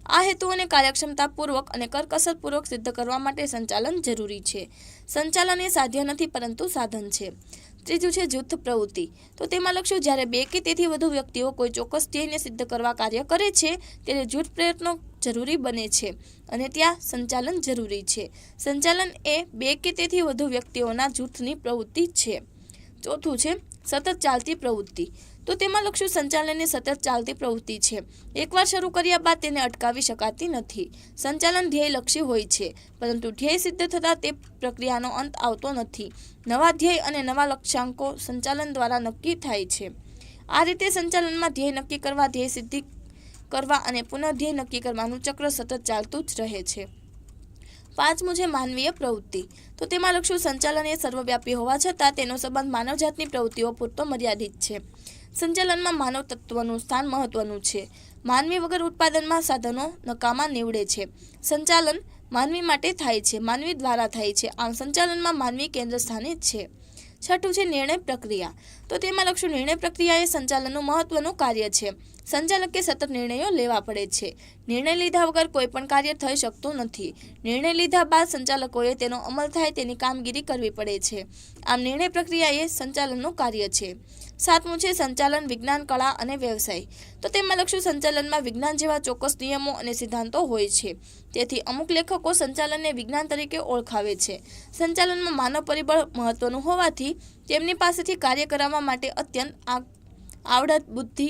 આ હેતુઓને કાર્યક્ષમતાપૂર્વક અને કરકસરપૂર્વક સિદ્ધ કરવા માટે સંચાલન જરૂરી છે. સંચાલન એ સાધ્ય નથી પરંતુ સાધન છે. ત્રીજું છે જૂથ પ્રવૃત્તિ. તો તેમાં લખશું જ્યારે બે કે તેથી વધુ વ્યક્તિઓ કોઈ ચોક્કસ ધ્યેયને સિદ્ધ કરવા કાર્ય કરે છે ત્યારે જૂથ પ્રયત્નો જરૂરી બને છે અને ત્યાં સંચાલન જરૂરી છે. સંચાલન એ બે કે તેથી વધુ વ્યક્તિઓના જૂથની પ્રવૃત્તિ છે. ચોથું છે સતત ચાલતી પ્રવૃત્તિ. તો તેમાં લખશું સંચાલનની સતત ચાલતી પ્રવૃત્તિ છે. એકવાર શરૂ કર્યા બાદ તેને અટકાવી શકાતી નથી. સંચાલન ધ્યેયલક્ષી હોય છે પરંતુ ધ્યેય સિદ્ધ થતાં તે પ્રક્રિયાનો અંત આવતો નથી. નવા ધ્યેય અને નવા લક્ષ્યાંકો સંચાલન દ્વારા નક્કી થાય છે. આ રીતે સંચાલનમાં ધ્યેય નક્કી કરવા, ધ્યેય સિદ્ધિ કરવા અને પુનઃ ધ્યેય નક્કી કરવાનું ચક્ર સતત ચાલતું જ રહે છે. પાંચમું છે માનવીય પ્રવૃત્તિ. તો તેમાં લખશું સંચાલન એ સર્વવ્યાપી હોવા છતાં તેનો સંબંધ માનવજાતની પ્રવૃત્તિઓ પૂરતો મર્યાદિત છે. સંચાલનમાં માનવ તત્વનું સ્થાન મહત્વનું છે. માનવી વગર ઉત્પાદનમાં સાધનો નકામા નીવડે છે. સંચાલન માનવી માટે થાય છે, માનવી દ્વારા થાય છે. આમ સંચાલનમાં માનવી કેન્દ્ર સ્થાને છે. છઠ્ઠું છે નિર્ણય પ્રક્રિયા. તો તેમાં લખશું નિર્ણય પ્રક્રિયા એ સંચાલનનું મહત્વનું કાર્ય છે. સંચાલકે સતત નિર્ણયો લેવા પડે છે. નિર્ણય લીધા વગર કોઈ પણ કાર્ય થઈ શકતું નથી. નિર્ણય લીધા બાદ સંચાલકોએ તેનો અમલ થાય તેની કામગીરી કરવી પડે છે. આમ નિર્ણય પ્રક્રિયા એ સંચાલનનું કાર્ય છે. સાતમું છે સંચાલન, વિજ્ઞાન, કળા અને વ્યવસાય. તો તેમાં લખશું સંચાલનમાં વિજ્ઞાન જેવા ચોક્કસ નિયમો અને સિદ્ધાંતો હોય છે. તેથી અમુક લેખકો સંચાલનને વિજ્ઞાન તરીકે ઓળખાવે છે. સંચાલનમાં માનવ પરિબળ મહત્વનું હોવાથી તેમની પાસેથી કાર્ય કરાવવા માટે અત્યંત આવડત, બુદ્ધિ,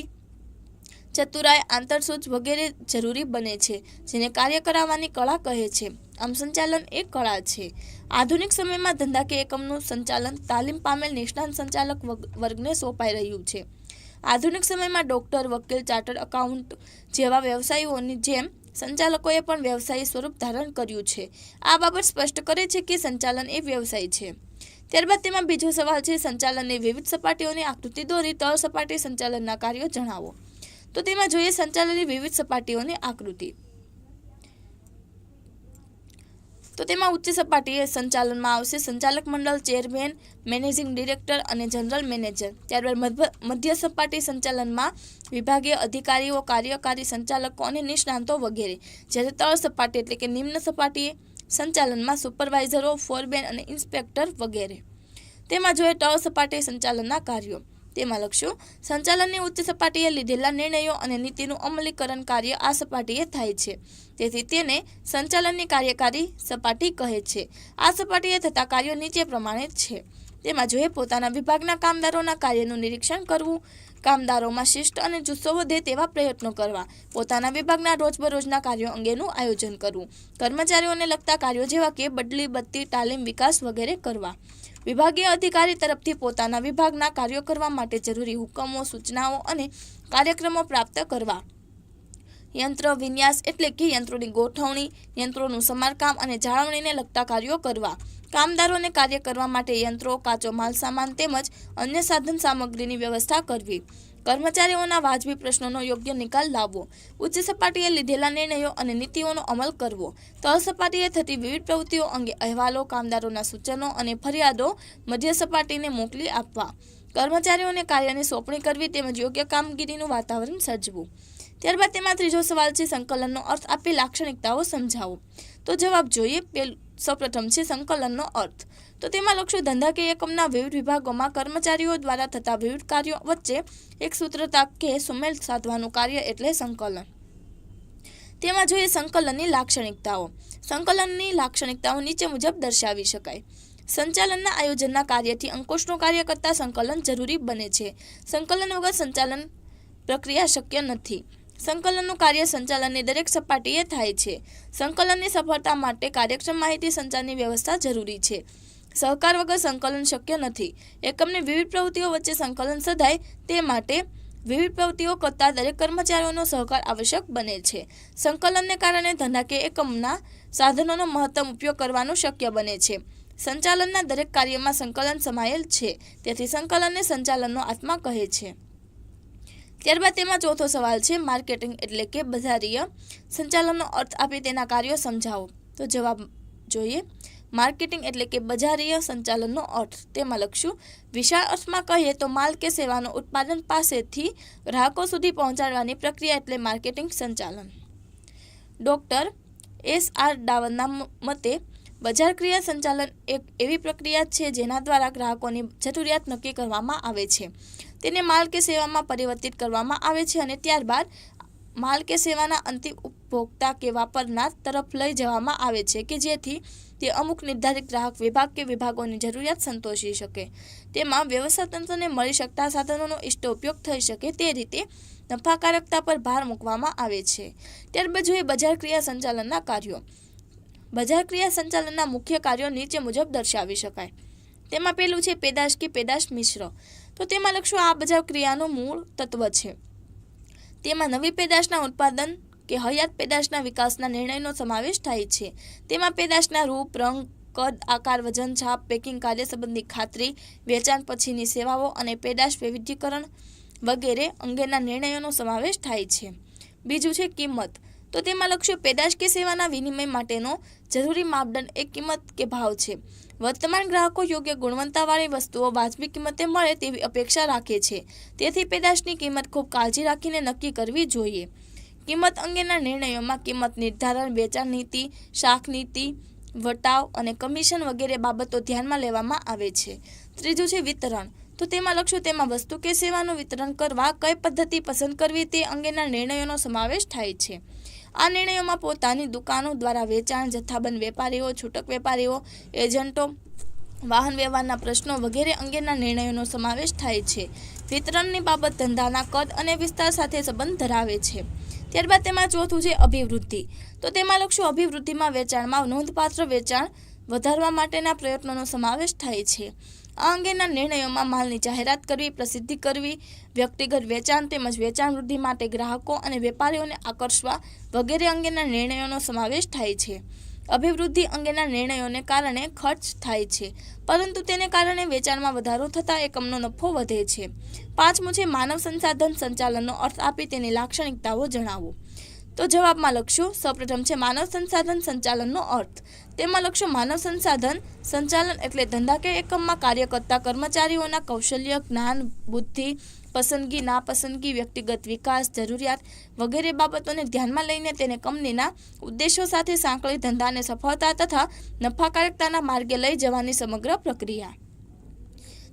ચતુરાઈ, આંતરસૂઝ વગેરે જરૂરી બને છે જેને કાર્ય કરાવવાની કળા કહે છે. આમ સંચાલન એક કળા છે. આધુનિક સમયમાં ધંધાકીય એકમનું સંચાલન તાલીમ પામેલ નિષ્ણાત સંચાલક વર્ગને સોંપાઈ રહ્યું છે. આધુનિક સમયમાં ડૉક્ટર, વકીલ, ચાર્ટર્ડ એકાઉન્ટ જેવા વ્યવસાયીઓની જેમ સંચાલકોએ પણ વ્યવસાયી સ્વરૂપ ધારણ કર્યું છે. આ બાબત સ્પષ્ટ કરે છે કે સંચાલન એ વ્યવસાય છે. ત્યારબાદ તેમાં બીજો સવાલ છે સંચાલનની વિવિધ સપાટીઓની આકૃતિ દોરી તળ સપાટી સંચાલનના કાર્યો જણાવો. તો તેમાં જોઈએ સંચાલનની વિવિધ સપાટીઓની આકૃતિ. તો તેમાં ઉચ્ચ સપાટીએ સંચાલનમાં આવશે સંચાલક મંડળ, ચેરમેન, મેનેજિંગ ડિરેક્ટર અને જનરલ મેનેજર. ત્યારબાદ મધ્ય સપાટી સંચાલનમાં વિભાગીય અધિકારીઓ, કાર્યકારી સંચાલકો અને નિષ્ણાંતો વગેરે. જ્યારે તળ સપાટી એટલે કે નિમ્ન સપાટીએ સંચાલનમાં સુપરવાઇઝરો, ફોરમેન અને ઇન્સ્પેક્ટર વગેરે. તેમાં જોઈએ તળ સપાટી સંચાલનના કાર્યો. તેમાં લખશું સંચાલનની ઉચ્ચ સપાટીએ લીધેલા નિર્ણયો અને નીતિનું અમલીકરણ કાર્ય આ સપાટીએ થાય છે. તેથી તેને સંચાલનની કાર્યકારી સપાટી કહે છે. આ સપાટીએ થતા કાર્યો નીચે પ્રમાણે છે. તેમાં જોઈએ પોતાના વિભાગના કામદારોના કાર્યનું નિરીક્ષણ કરવું, કામદારોમાં શિસ્ત અને જુસ્સો વધે તેવા પ્રયત્નો કરવા, પોતાના વિભાગના રોજબરોજના કાર્યો અંગેનું આયોજન કરવું, કર્મચારીઓને લગતા કાર્યો જેવા કે બદલી, બત્તી, તાલીમ, વિકાસ વગેરે કરવા. વિભાગીય અધિકારી તરફથી પોતાના વિભાગના કાર્યો કરવા માટે જરૂરી હુકમો, સૂચનાઓ અને કાર્યક્રમો પ્રાપ્ત કરવા. યંત્ર વિન્યાસ એટલે કે યંત્રોની ગોઠવણી, યંત્રોનું સમારકામ અને જાળવણીને લગતા કાર્યો કરવા. કામદારોને કાર્ય કરવા માટે યંત્રો, કાચો માલસામાન તેમજ અન્ય સાધન સામગ્રીની વ્યવસ્થા કરવી. કર્મચારીઓના વાજબી પ્રશ્નોનો યોગ્ય નિકાલ લાવવો. ઉચ્ચ સપાટીએ લીધેલા નિર્ણયો અને નીતિઓનો અમલ કરવો. તળ સપાટીએ થતી વિવિધ પ્રવૃત્તિઓ અંગે અહેવાલો, કામદારોના સૂચનો અને ફરિયાદો મધ્ય સપાટીને મોકલી આપવા. કર્મચારીઓને કાર્યની સોંપણી કરવી તેમજ યોગ્ય કામગીરીનું વાતાવરણ સર્જવું. ત્યારબાદ તેમાં ત્રીજો સવાલ છે સંકલનનો અર્થ આપી લાક્ષણિકતાઓ સમજાવો. તો જવાબ જોઈએ. સૌપ્રથમ છે સંકલનનો અર્થ. તો તેમાં લખશું ધંધાકીય એકમના વિવિધ વિભાગોમાં કર્મચારીઓ દ્વારા થતા વિવિધ કાર્યો વચ્ચે એક સૂત્રતા કે સુમેળ સાધવાનું કાર્ય એટલે સંકલન. તેમાં જોઈએ સંકલનની લાક્ષણિકતાઓ. સંકલનની લાક્ષણિકતાઓ નીચે મુજબ દર્શાવી શકાય. સંચાલનના આયોજનના કાર્યથી અંકુશનું કાર્ય કરતા સંકલન જરૂરી બને છે. સંકલન વગર સંચાલન પ્રક્રિયા શક્ય નથી. સંકલનનું કાર્ય સંચાલનની દરેક સપાટીએ થાય છે. સંકલનની સફળતા માટે કાર્યક્ષમ માહિતી સંચારની વ્યવસ્થા જરૂરી છે. સહકાર વગર સંકલન શક્ય નથી. એકમની વિવિધ પ્રવૃત્તિઓ વચ્ચે સંકલન સધાય તે માટે વિવિધ પ્રવૃત્તિઓ કરતા દરેક કર્મચારીઓનો સહકાર આવશ્યક બને છે. સંકલનને કારણે ધંધાકીય એકમના સાધનોનો મહત્તમ ઉપયોગ કરવાનું શક્ય બને છે. સંચાલનના દરેક કાર્યમાં સંકલન સમાયેલ છે. તેથી સંકલનને સંચાલનનો આત્મા કહે છે. ત્યારબાદ તેમાં ચોથો સવાલ છે માર્કેટિંગ એટલે કે બજારીય સંચાલનનો અર્થ આપી તેના કાર્યો સમજાવો. તો જવાબ જોઈએ. માર્કેટિંગ એટલે કે બજારીય સંચાલનનો અર્થ. તેમાં લખશું વિશાળ અર્થમાં કહીએ તો માલ કે સેવાનો ઉત્પાદન પાસેથી ગ્રાહકો સુધી પહોંચાડવાની પ્રક્રિયા એટલે માર્કેટિંગ સંચાલન. Doctor S.R. ડાવરના મતે બજાર ક્રિયા સંચાલન એક એવી પ્રક્રિયા છે જેના દ્વારા ગ્રાહકોની જરૂરિયાત નક્કી કરવામાં આવે છે, તેને માલ કે સેવામાં પરિવર્તિત કરવામાં આવે છે અને ત્યારબાદ માલ કે સેવાના અંતિમ ઉપભોક્તા કે વાપરનાર તરફ લઈ જવામાં આવે છે કે જેથી તે અમુક નિર્ધારિત ગ્રાહક વિભાગ કે વિભાગોની જરૂરિયાત સંતોષી શકે. તેમાં વ્યવસાય તંત્રને મળી શકતા સાધનોનો ઇષ્ટ ઉપયોગ થઈ શકે તે રીતે નફાકારકતા પર ભાર મૂકવામાં આવે છે. ત્યારબાદ જોઈએ બજાર ક્રિયા સંચાલનના કાર્યો. બજાર ક્રિયા સંચાલનના મુખ્ય કાર્યો નીચે મુજબ દર્શાવી શકાય. તેમાં પહેલું છે પેદાશ કે પેદાશ મિશ્ર. તો તેમાં લખશું આ બજાર ક્રિયાનું મૂળ તત્વ છે. તેમાં નવી પેદાશના ઉત્પાદન કે હયાત પેદાશના વિકાસના નિર્ણયનો સમાવેશ થાય છે. તેમાં પેદાશના રૂપ, રંગ, કદ, આકાર, વજન, છાપ, પેકિંગ, કાર્ય સંબંધી ખાતરી, વેચાણ પછીની સેવાઓ અને પેદાશ વૈવિધ્યકરણ વગેરે અંગેના નિર્ણયોનો સમાવેશ થાય છે. બીજું છે કિંમત. તો તેમાં લખશું પેદાશ કે સેવાના વિનિમય માટેનો જરૂરી માપદંડ એ કિંમત કે ભાવ છે. વર્તમાન ગ્રાહકો યોગ્ય ગુણવત્તાવાળી વસ્તુઓ વાજબી કિંમતે મળે તેવી અપેક્ષા રાખે છે. તેથી પેદાશની કિંમત ખૂબ કાળજી રાખીને નક્કી કરવી જોઈએ. કિંમત અંગેના નિર્ણયોમાં કિંમત નિર્ધારણ, વેચાણ નીતિ, શાખ નીતિ, વટાવ અને કમિશન વગેરે બાબતો ધ્યાનમાં લેવામાં આવે છે. ત્રીજું છે વિતરણ. તો તેમાં લખશું તેમાં વસ્તુ કે સેવાનું વિતરણ કરવા કઈ પદ્ધતિ પસંદ કરવી તે અંગેના નિર્ણયોનો સમાવેશ થાય છે. આ નિર્ણયોમાં પોતાની દુકાનો દ્વારા વેચાણ, જથ્થાબંધ વેપારીઓ, છૂટક વેપારીઓ, એજન્ટો, વાહન વ્યવહારના પ્રશ્નો વગેરે અંગેના નિર્ણયોનો સમાવેશ થાય છે. વિતરણની બાબત ધંધાના કદ અને વિસ્તાર સાથે સંબંધ ધરાવે છે. ત્યારબાદ તેમાં ચોથું છે અભિવૃદ્ધિ. તો તેમાં લખશું અભિવૃદ્ધિમાં વેચાણમાં નોંધપાત્ર વેચાણ વધારવા માટેના પ્રયત્નોનો સમાવેશ થાય છે. આ અંગેના નિર્ણયોમાં માલની જાહેરાત કરવી, પ્રસિદ્ધિ કરવી, વ્યક્તિગત વેચાણ તેમજ વેચાણ વૃદ્ધિ માટે ગ્રાહકો અને વેપારીઓને આકર્ષવા વગેરે અંગેના નિર્ણયોનો સમાવેશ થાય છે. અભિવૃદ્ધિ અંગેના નિર્ણયોને કારણે ખર્ચ થાય છે, પરંતુ તેને કારણે વેચાણમાં વધારો થતાં એકમનો નફો વધે છે. પાંચમું છે માનવ સંસાધન સંચાલનનો અર્થ આપી તેની લાક્ષણિકતાઓ જણાવો. તો જવાબમાં લખશું સૌપ્રથમ છે માનવ સંસાધન સંચાલનનો અર્થ. તેમાં લખશું માનવ સંસાધન સંચાલન એટલે ધંધાકીય એકમમાં કાર્ય કરતા કર્મચારીઓના કૌશલ્ય, જ્ઞાન, બુદ્ધિ, પસંદગી, નાપસંદગી, વ્યક્તિગત વિકાસ, જરૂરિયાત વગેરે બાબતોને ધ્યાનમાં લઈને તેને કંપનીના ઉદ્દેશો સાથે સાંકળી ધંધાને સફળતા તથા નફાકારકતાના માર્ગે લઈ જવાની સમગ્ર પ્રક્રિયા.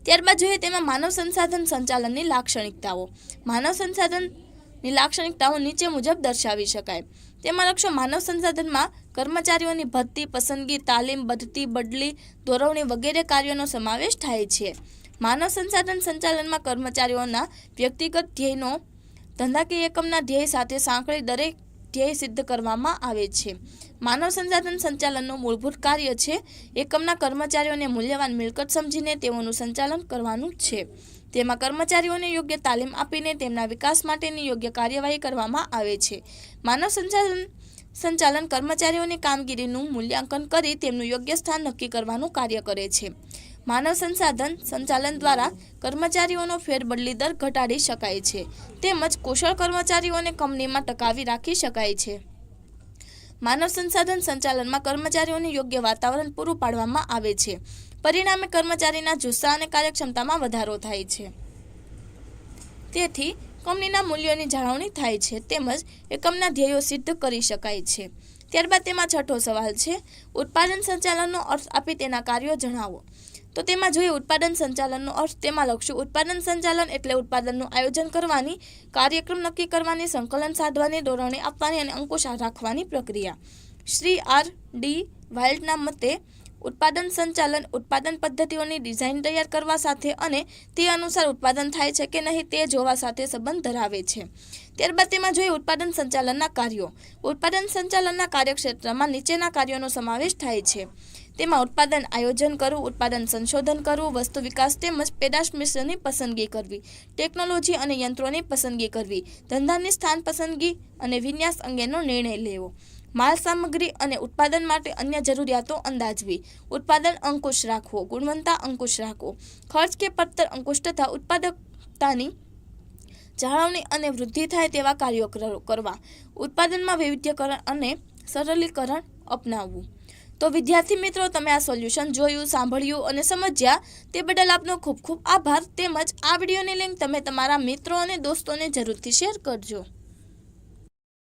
ત્યારબાદ જોઈએ તેમાં માનવ સંસાધન સંચાલનની લાક્ષણિકતાઓ. માનવ સંસાધનની લાક્ષણિકતાઓ નીચે મુજબ દર્શાવી શકાય. તેમાં લખશો માનવ સંસાધનમાં કર્મચારીઓની ભરતી, પસંદગી, તાલીમ, બઢતી, બદલી, દોરવણી વગેરે કાર્યોનો સમાવેશ થાય છે. માનવ સંસાધન સંચાલનમાં કર્મચારીઓના વ્યક્તિગત ધ્યેયનો ધંધાકીય એકમના ધ્યેય સાથે સાંકળી દરેક ધ્યેય સિદ્ધ કરવામાં આવે છે. માનવ સંસાધન સંચાલનનું મૂળભૂત કાર્ય છે એકમના કર્મચારીઓને મૂલ્યવાન મિલકત સમજીને તેઓનું સંચાલન કરવાનું છે. તેમાં કર્મચારીઓને યોગ્ય તાલીમ આપીને તેમના વિકાસ માટેની યોગ્ય કાર્યવાહી કરવામાં આવે છે. માનવ સંચાલન કર્મચારીઓની કામગીરીનું મૂલ્યાંકન કરી તેમનું યોગ્ય સ્થાન નક્કી કરવાનું કાર્ય કરે છે. માનવ સંસાધન સંચાલન દ્વારા કર્મચારીઓનો ફેરબદલી દર ઘટાડી શકાય છે તેમજ કુશળ કર્મચારીઓને કંપનીમાં ટકાવી રાખી શકાય છે. માનવ સંસાધન સંચાલનમાં કર્મચારીઓને યોગ્ય વાતાવરણ પૂરું પાડવામાં આવે છે. પરિણામે કર્મચારીના જુસ્સા અને કાર્યક્ષમતામાં વધારો થાય છે. તેથી કંપનીના મૂલ્યોની જાળવણી થાય છે તેમજ એકમના ધ્યેયો સિદ્ધ કરી શકાય છે. ત્યારબાદ તેમાં છઠ્ઠો સવાલ છે, ઉત્પાદન સંચાલનનો અર્થ આપી તેના કાર્યો જણાવો. તો તેમાં જોઈએ ઉત્પાદન સંચાલનનો અર્થ. તેમાં લખશું ઉત્પાદન સંચાલન એટલે ઉત્પાદનનું આયોજન કરવાની, કાર્યક્રમ નક્કી કરવાની, સંકલન સાધવાની, દોરવણી આપવાની અને અંકુશ રાખવાની પ્રક્રિયા. શ્રી R.D. વાઇલ્ડના મતે ઉત્પાદન સંચાલન ઉત્પાદન પદ્ધતિઓની ડિઝાઇન તૈયાર કરવા સાથે અને તે અનુસાર ઉત્પાદન થાય છે કે નહીં તે જોવા સાથે સંબંધ ધરાવે છે. ત્યારબાદ તેમાં જોઈએ ઉત્પાદન સંચાલનના કાર્યો. ઉત્પાદન સંચાલનના કાર્યક્ષેત્રમાં નીચેના કાર્યોનો સમાવેશ થાય છે. તેમાં ઉત્પાદન આયોજન કરવું, ઉત્પાદન સંશોધન કરવું, વસ્તુ વિકાસ તેમજ પેદાશ મિશ્રની પસંદગી કરવી, ટેકનોલોજી અને યંત્રોની પસંદગી કરવી, ધંધાની સ્થાન પસંદગી અને વિન્યાસ અંગેનો નિર્ણય લેવો, માલ સામગ્રી અને ઉત્પાદન માટે અન્ય જરૂરિયાતો અંદાજવી, ઉત્પાદન અંકુશ રાખવો, ગુણવત્તા અંકુશ રાખવો, ખર્ચ કે પડતર અંકુશ તથા ઉત્પાદકતાની જાળવણી અને વૃદ્ધિ થાય તેવા કાર્યો કરવા, ઉત્પાદનમાં વૈવિધ્યકરણ અને સરળીકરણ અપનાવવું. તો વિદ્યાર્થી મિત્રો, તમે આ સોલ્યુશન જોયું, સાંભળ્યું અને સમજ્યા તે બદલ આપનો ખૂબ ખૂબ આભાર. તેમજ આ વિડીયોની લિંક તમે તમારા મિત્રો અને દોસ્તોને જરૂરથી શેર કરજો.